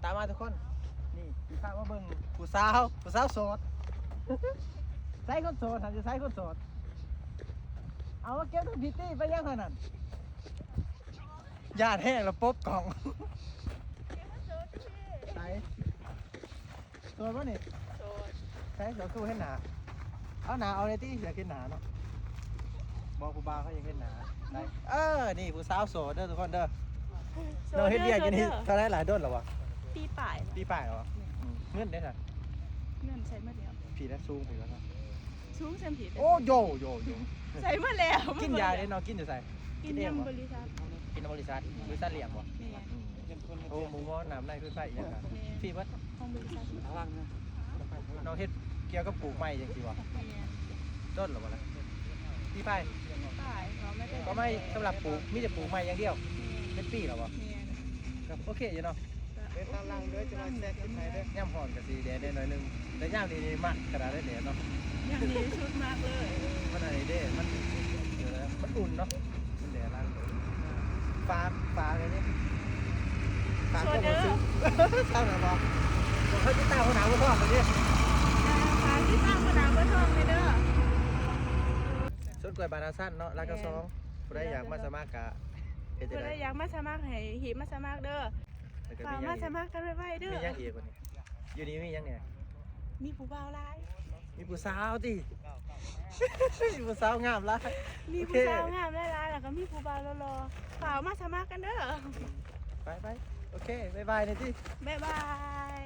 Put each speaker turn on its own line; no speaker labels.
ตามมาทุกคนนี่พี่พามาเบิ่งผู้สาวโสดใส่คนโสดทำจะใส่คนโสดเอามาเก็บตัวพิตตี้ไปยังขนาดญาติแห้งแล้วป๊บกล่องใส่โสดวะนี่ใส่เดี๋ยวสู้ให้หนาเอาหนาเอาเลยที่อยากกินหนาเนาะบอกผู้บ่าวเขาอยากกินหนาได้นี่ผู้สาวโสดเด้อทุกคนเด้อเราเฮ็ดเรียกอยู่นี่เท่าไรหลายด้นหรอวะ
ปีป่าย
เหรอเงินได้ค่ะ
เงินใช้มาแล้ว
ผีแล้วซูงผีแล้วครับ
ชุ่มเส้นผิด
โอ้โย
ใช้มาแล้ว
กินยาได้เนาะกินอยู่ใส่
กินยำบริษัท
กินบริษัทเลี้ยงบ่โอ้หมูงอน้ำในคือไฟอย่างค่ะพี่วัด
ห้องบริษัท
พลังนะเราเฮ็ดเกี่ยวกับปลูกไม้จังซี่บ่ต้นหรอบ่ล่ะพี่ไป
ป่ายเขาไม่ได้
ก็ไม่สำหรับปลูกมีแต่ปลูกไม้อย่างเดียวเป็นปีหรอบ่ครับโอเคอยู่เนาะเป็นตารางเลยจะมาแทรกขึ้นไปเด้อย่ำพรก็สิแดดได้หน่อยนึงแต่ย่ำนี่มักกระดาษได้แดดเนาะ
อย่างนี้ชุดมากเลย
มันอะไรเด้มันอุ่นเนาะมันแดดร้านฟ้าอะไรนี่ฟ้าก็มาซื้อเศร้าหน่อยบอกเขาจะตั้งหัวหน้าหัวท้องเลยดิ
ฟ้าที่ตั้งกระดาษไว้ทองเลยเด้อ
สุดกล้วยบานาสั้นเนาะแล้วก็ซองผู้ใดอยากมาสมัครกะเฮ็ดจัง
เพื่อ
ได๋
อยากมาสมัครให้หีมาสมัครเด้อฝากมาสมัครกันไว้เด้อ
มียังอีกกว่านี้อยู่นี่มียังเนี่ย
มีผู้บ่าวหลาย
มีผู้สาวติมีผู้สาวงามหลาย
มีผู้สาวงามหลายๆแล้วก็มีผู้บ่าวรอๆฝากมาสมัครกันเด้อ
ไปโอเคบ๊ายบายนี่ติ
บ๊ายบาย